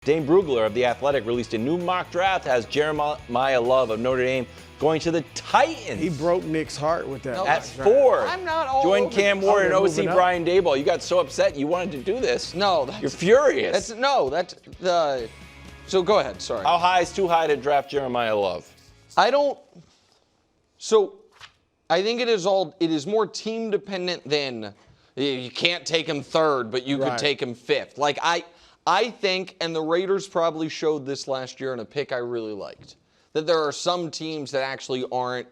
Dane Brugler of The Athletic released a new mock draft, has Jeremiyah Love of Notre Dame going to the Titans. He broke Nick's heart with that. At 4. I'm not all Joined Cam Ward and OC up. Brian Daboll. You got so upset you wanted to do this. No, you're furious. So go ahead. Sorry. How high is too high to draft Jeremiyah Love? So I think it is more team dependent than you can't take him 3rd, but you could take him 5th. Like I think, and the Raiders probably showed this last year in a pick I really liked, that there are some teams that actually aren't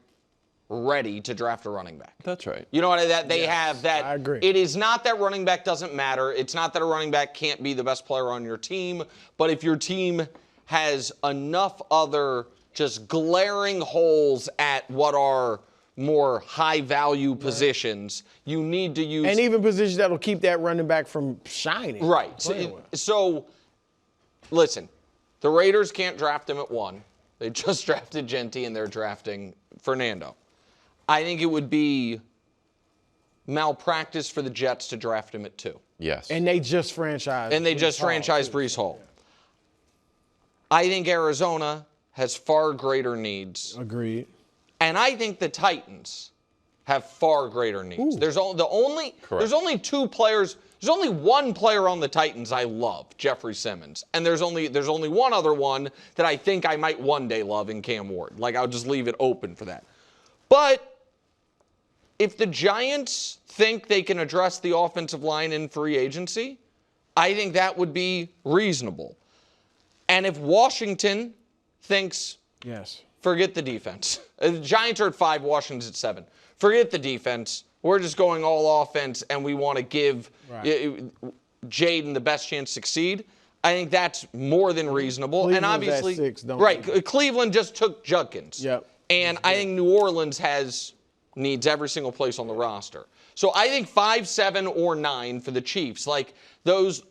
ready to draft a running back. That's right. You know what? They have that. I agree. It is not that running back doesn't matter. It's not that a running back can't be the best player on your team. But if your team has enough other just glaring holes at what are more high-value positions, you need to use... And even positions that'll keep that running back from shining. Right. So, listen, the Raiders can't draft him at 1. They just drafted Genty, and they're drafting Fernando. I think it would be malpractice for the Jets to draft him at 2. Yes. And they just franchised. Breece Hall. I think Arizona has far greater needs. Agreed. And I think the Titans have far greater needs. There's only 2 players. There's only one player on the Titans I love, Jeffrey Simmons. And there's only one other one that I think I might one day love in Cam Ward. Like, I'll just leave it open for that. But if the Giants think they can address the offensive line in free agency, I think that would be reasonable. And if Washington thinks, forget the defense. The Giants are at 5, Washington's at 7. Forget the defense. We're just going all offense, and we want to give Jaden the best chance to succeed. I think that's more than reasonable. Cleveland's and obviously, at 6, Cleveland just took Judkins. Yep. And I think New Orleans needs every single place on the roster. So I think 5, 7, or 9 for the Chiefs. Like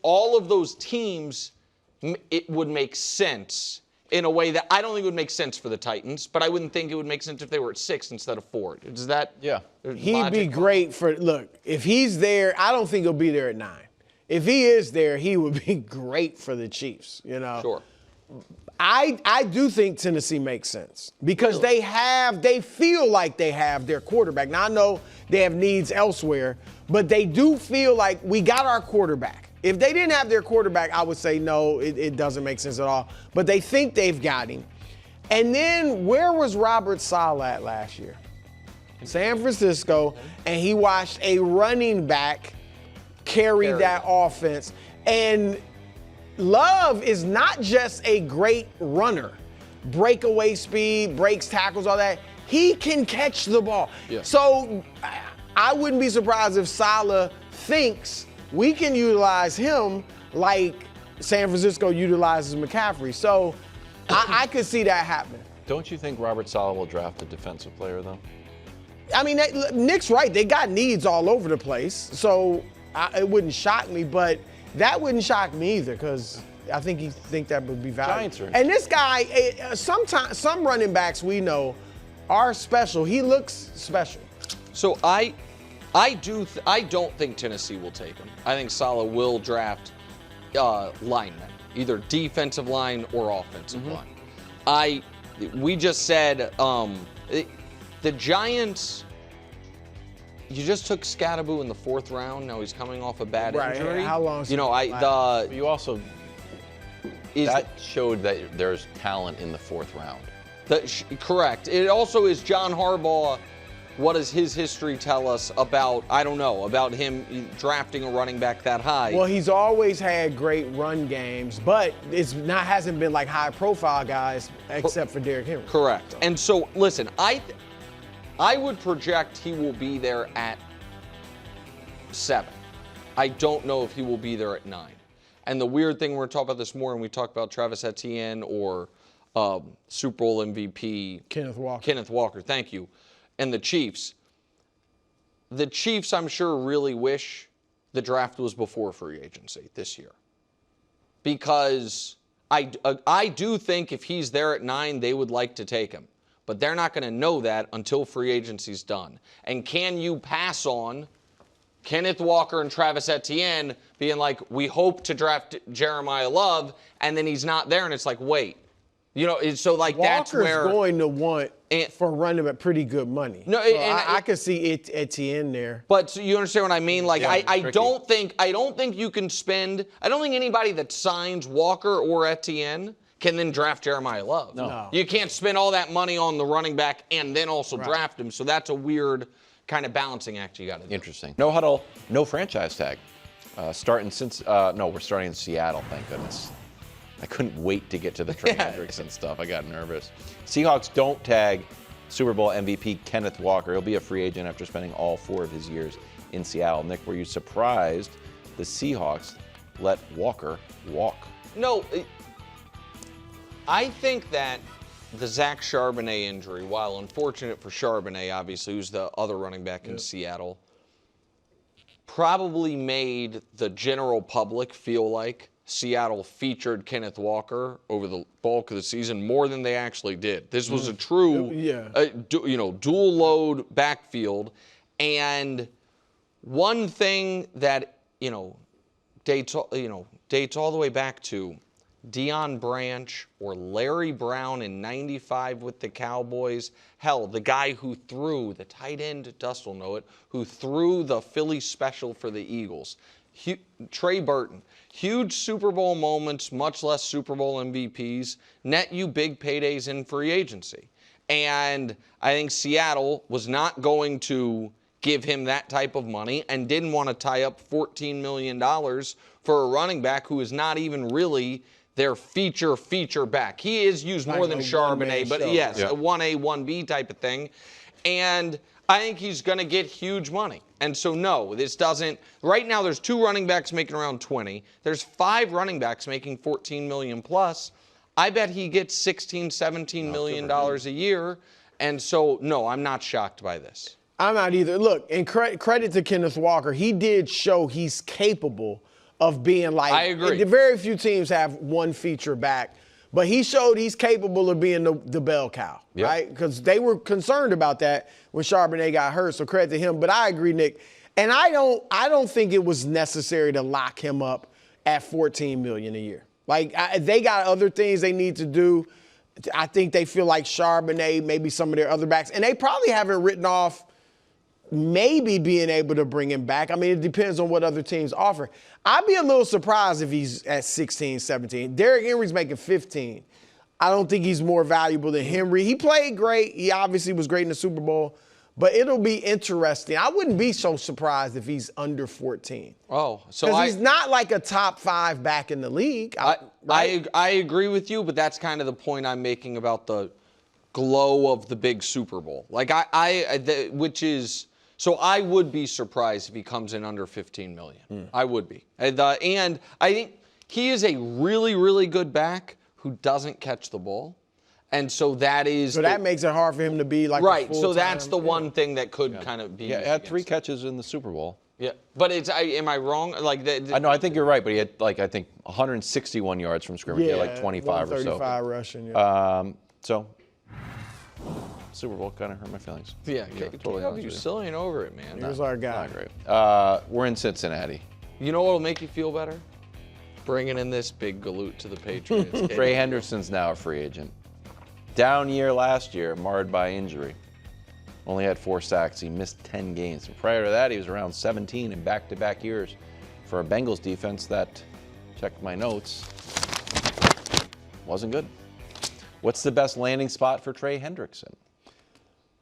all of those teams, it would make sense in a way that I don't think would make sense for the Titans, but I wouldn't think it would make sense if they were at 6 instead of 4. Does that? Yeah. He'd be great for, look, if he's there, I don't think he'll be there at 9. If he is there, he would be great for the Chiefs, you know? Sure. I do think Tennessee makes sense because they feel like they have their quarterback. Now, I know they have needs elsewhere, but they do feel like we got our quarterback. If they didn't have their quarterback, I would say no, it doesn't make sense at all. But they think they've got him. And then where was Robert Saleh at last year? San Francisco, and he watched a running back carry that offense. And Love is not just a great runner, breakaway speed, breaks tackles, all that. He can catch the ball. Yeah. So I wouldn't be surprised if Saleh thinks we can utilize him like San Francisco utilizes McCaffrey. So I could see that happening. Don't you think Robert Saleh will draft a defensive player, though? I mean, Nick's right. They got needs all over the place. So it wouldn't shock me, but that wouldn't shock me either because I think you think that would be valuable. And this guy, sometimes some running backs we know are special. He looks special. So I don't think Tennessee will take him. I think Saleh will draft linemen, either defensive line or offensive line. We just said the Giants. You just took Scadaboo in the 4th round. Now he's coming off a bad injury. How long? You also that showed that there's talent in the 4th round. Correct. It also is John Harbaugh. What does his history tell us about, about him drafting a running back that high? Well, he's always had great run games, but hasn't been like high-profile guys except for Derrick Henry. Correct. And so, listen, I would project he will be there at 7. I don't know if he will be there at 9. And the weird thing we're talking about this morning, we talked about Travis Etienne or Super Bowl MVP. Kenneth Walker. Kenneth Walker, thank you. And the Chiefs. The Chiefs, I'm sure, really wish the draft was before free agency this year. Because I do think if he's there at 9, they would like to take him. But they're not going to know that until free agency's done. And can you pass on Kenneth Walker and Travis Etienne being like, we hope to draft Jeremiyah Love, and then he's not there, and it's like, wait. So like that's where Walker's going to want for running back pretty good money. No, so I could see Etienne there. But so you understand what I mean? Like I don't think you can spend. I don't think anybody that signs Walker or Etienne can then draft Jeremiyah Love. No. You can't spend all that money on the running back and then also draft him. So that's a weird kind of balancing act you got to do. Interesting. No huddle, no franchise tag. We're starting in Seattle, thank goodness. I couldn't wait to get to the Trey Hendrickson stuff. I got nervous. Seahawks don't tag Super Bowl MVP Kenneth Walker. He'll be a free agent after spending all 4 of his years in Seattle. Nick, were you surprised the Seahawks let Walker walk? No, I think that the Zach Charbonnet injury, while unfortunate for Charbonnet, obviously, who's the other running back in Seattle, probably made the general public feel like Seattle featured Kenneth Walker over the bulk of the season more than they actually did. This was a true, dual load backfield. And one thing that, dates all the way back to Deion Branch or Larry Brown in '95 with the Cowboys. Hell, the guy who threw, the tight end, Dust will know it, who threw the Philly special for the Eagles. Trey Burton. Huge Super Bowl moments, much less Super Bowl MVPs, net you big paydays in free agency. And I think Seattle was not going to give him that type of money and didn't want to tie up $14 million for a running back who is not even really their feature back. He is used more than Charbonnet, but yes, a 1A, 1B type of thing. And I think he's going to get huge money. And so, no, this doesn't. Right now, there's 2 running backs making around 20. There's 5 running backs making $14 million plus. I bet he gets $16, $17 million a year. And so, no, I'm not shocked by this. I'm not either. Look, and credit to Kenneth Walker. He did show he's capable of being like. I agree. Very few teams have one feature back. But he showed he's capable of being the bell cow, right? Because they were concerned about that when Charbonnet got hurt. So credit to him. But I agree, Nick. And I don't think it was necessary to lock him up at $14 million a year. Like they got other things they need to do. I think they feel like Charbonnet, maybe some of their other backs, and they probably haven't written off maybe being able to bring him back. I mean, it depends on what other teams offer. I'd be a little surprised if he's at 16, 17. Derrick Henry's making 15. I don't think he's more valuable than Henry. He played great. He obviously was great in the Super Bowl. But it'll be interesting. I wouldn't be so surprised if he's under 14. Oh, so because he's not like a top 5 back in the league. I agree with you, but that's kind of the point I'm making about the glow of the big Super Bowl. Like which is. So I would be surprised if he comes in under $15 million. I would be. And I think he is a really, really good back who doesn't catch the ball. And so that is. So that makes it hard for him to be like. Right. So that's the one thing that could kind of be. Yeah, he had 3 catches in the Super Bowl. Yeah. But am I wrong? Like no, I think you're right. But he had 161 yards from scrimmage. He had like 25 or so. 35 rushing. So. Super Bowl kind of hurt my feelings. Yeah, totally. You're sillying over it, man. Here's our guy. Not great. We're in Cincinnati. You know what will make you feel better? Bringing in this big galoot to the Patriots. Trey Hendrickson's now a free agent. Down year last year, marred by injury. Only had 4 sacks. He missed 10 games. And prior to that, he was around 17 in back-to-back years for a Bengals defense that, check my notes, wasn't good. What's the best landing spot for Trey Hendrickson?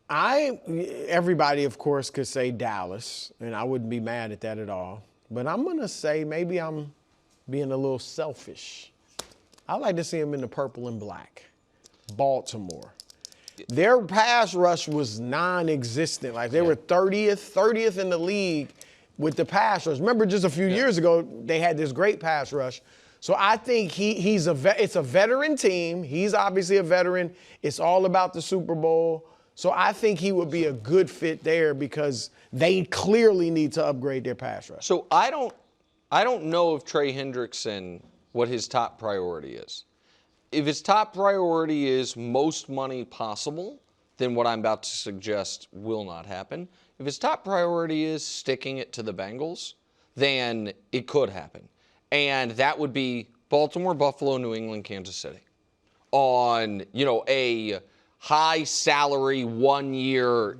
Everybody, of course, could say Dallas, and I wouldn't be mad at that at all. But I'm going to say maybe I'm being a little selfish. I like to see him in the purple and black. Baltimore. Their pass rush was non-existent. Like they were 30th in the league with the pass rush. Remember just a few years ago, they had this great pass rush. So I think it's a veteran team. He's obviously a veteran. It's all about the Super Bowl. So I think he would be a good fit there because they clearly need to upgrade their pass rush. So I don't know if Trey Hendrickson, what his top priority is. If his top priority is most money possible, then what I'm about to suggest will not happen. If his top priority is sticking it to the Bengals, then it could happen. And that would be Baltimore, Buffalo, New England, Kansas City on, a high salary 1 year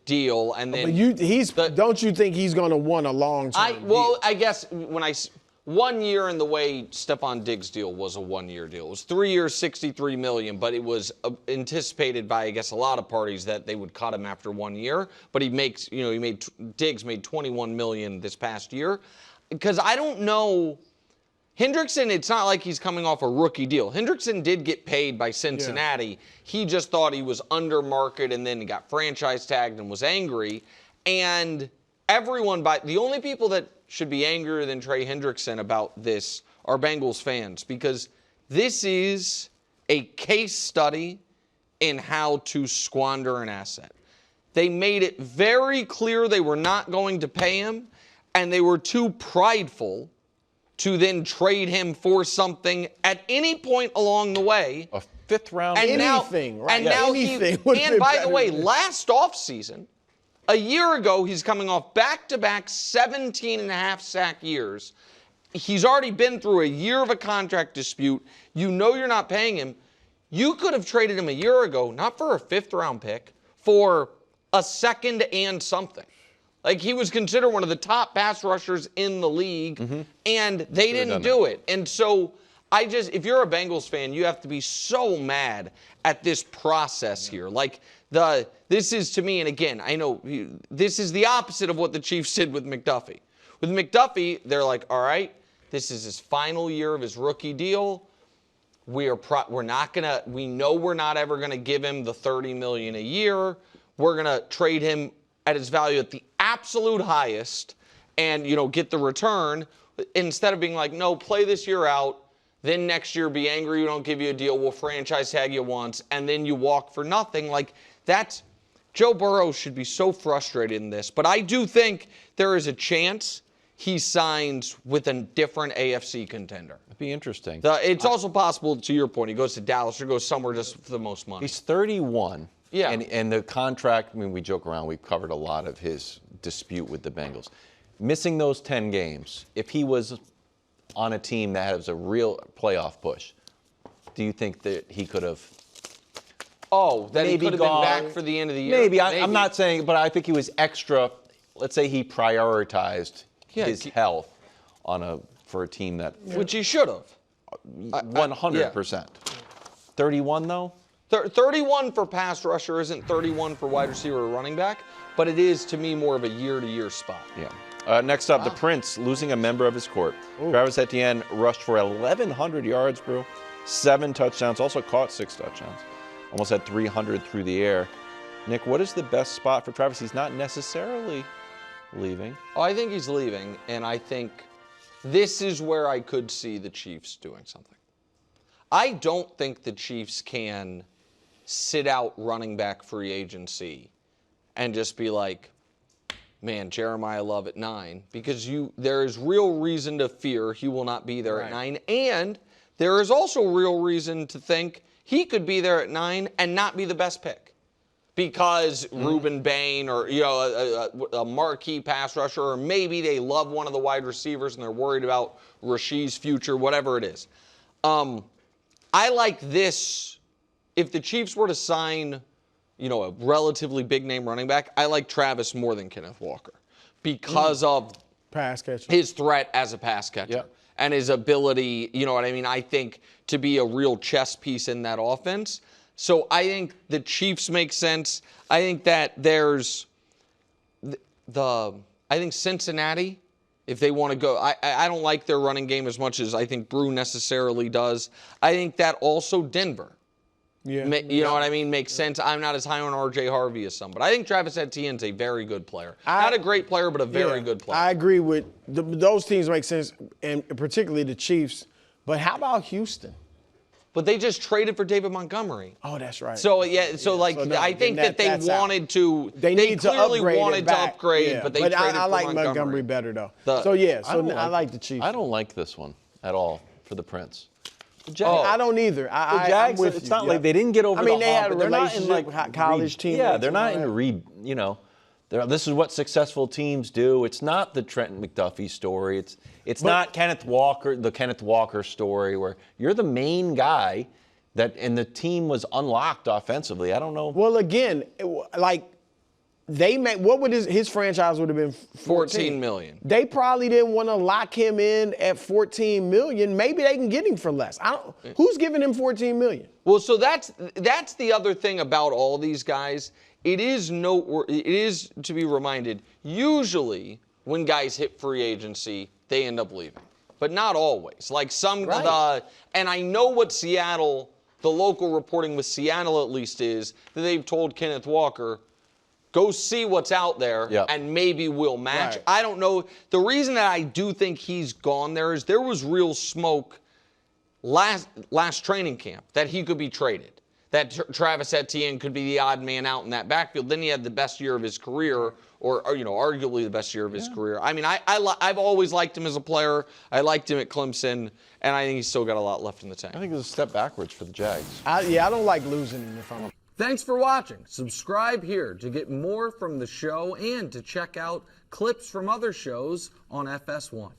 deal. And then don't you think he's going to want a long-term deal? I guess 1 year in the way Stephon Diggs' deal was a 1 year deal. It was 3 years, $63 million, but it was anticipated by, I guess, a lot of parties that they would cut him after 1 year. But Diggs made $21 million this past year. Because I don't know, Hendrickson, it's not like he's coming off a rookie deal. Hendrickson did get paid by Cincinnati. Yeah. He just thought he was under market and then he got franchise tagged and was angry. And the only people that should be angrier than Trey Hendrickson about this are Bengals fans, because this is a case study in how to squander an asset. They made it very clear they were not going to pay him, and they were too prideful to then trade him for something at any point along the way. A fifth round. And anything, right? And by the way, last offseason, a year ago, he's coming off back-to-back 17.5 sack years. He's already been through a year of a contract dispute. You're not paying him. You could have traded him a year ago, not for a fifth-round pick, for a second and something. Like, he was considered one of the top pass rushers in the league, and they didn't do it. And so, if you're a Bengals fan, you have to be so mad at this process here. Like, this is, to me, and again, I know this is the opposite of what the Chiefs did with McDuffie. With McDuffie, they're like, all right, this is his final year of his rookie deal. We know we're not ever gonna give him the $30 million a year. We're gonna trade him at his value at the absolute highest and, get the return, instead of being like, no, play this year out, then next year be angry we don't give you a deal, we'll franchise tag you once, and then you walk for nothing. Like, Joe Burrow should be so frustrated in this. But I do think there is a chance he signs with a different AFC contender. It'd be interesting. It's also possible, to your point, he goes to Dallas or goes somewhere just for the most money. He's 31. Yeah. And the contract, we joke around, we've covered a lot of his dispute with the Bengals. Missing those 10 games, if he was on a team that has a real playoff push, do you think that he could have... that he could have been back for the end of the year? Maybe. I'm not saying, but I think he was extra, let's say he prioritized his health for a team that... Which he should have. 100%. 31, though? 31 for pass rusher isn't 31 for wide receiver or running back, but it is, to me, more of a year-to-year spot. Yeah. Next up, the Prince losing a member of his court. Travis Etienne rushed for 1,100 yards, bro. 7 touchdowns, also caught 6 touchdowns. Almost had 300 through the air. Nick, what is the best spot for Travis? He's not necessarily leaving. I think he's leaving, and I think this is where I could see the Chiefs doing something. I don't think the Chiefs can sit out running back free agency and just be like, man, Jeremiyah Love at 9, because there is real reason to fear he will not be there at 9, and there is also real reason to think he could be there at 9 and not be the best pick, because Reuben Bain or a marquee pass rusher, or maybe they love one of the wide receivers and they're worried about Rasheed's future, whatever it is. I like this. If the Chiefs were to sign, a relatively big name running back, I like Travis more than Kenneth Walker because of pass catcher, his threat as a pass catcher, and his ability, I think, to be a real chess piece in that offense. So I think the Chiefs make sense. I think that there's I think Cincinnati, if they want to go, I don't like their running game as much as I think Brew necessarily does. I think that also Denver. You know what I mean? Makes sense. I'm not as high on R.J. Harvey as some, but I think Travis Etienne's a very good player. Not a great player, but a very good player. I agree with those teams make sense, and particularly the Chiefs. But how about Houston? But they just traded for David Montgomery. Oh, that's right. So I think that they wanted to. They clearly wanted to upgrade, but they traded for Montgomery. I like Montgomery better though. I like the Chiefs. I don't like this one at all for the Prince. I don't either. The Jags, like they didn't get over the hump. They had a relationship with college teammates. Yeah, they're not in This is what successful teams do. It's not the Trenton McDuffie story. It's not Kenneth Walker, the Kenneth Walker story, where you're the main guy and the team was unlocked offensively. I don't know. Well, again, what would his franchise would have been? 14 million. They probably didn't want to lock him in at 14 million. Maybe they can get him for less. Who's giving him 14 million? Well, so that's the other thing about all these guys. It is to be reminded, usually when guys hit free agency, they end up leaving. But not always. Like and I know what Seattle, the local reporting with Seattle at least is, that they've told Kenneth Walker, go see what's out there, and maybe we'll match. Right. I don't know. The reason that I do think he's gone there is there was real smoke last training camp that he could be traded, that Travis Etienne could be the odd man out in that backfield. Then he had the best year of his career, or arguably the best year of his career. I mean, I've always liked him as a player. I liked him at Clemson, and I think he's still got a lot left in the tank. I think it was a step backwards for the Jags. I don't like losing him if I'm. Thanks for watching. Subscribe here to get more from the show and to check out clips from other shows on FS1.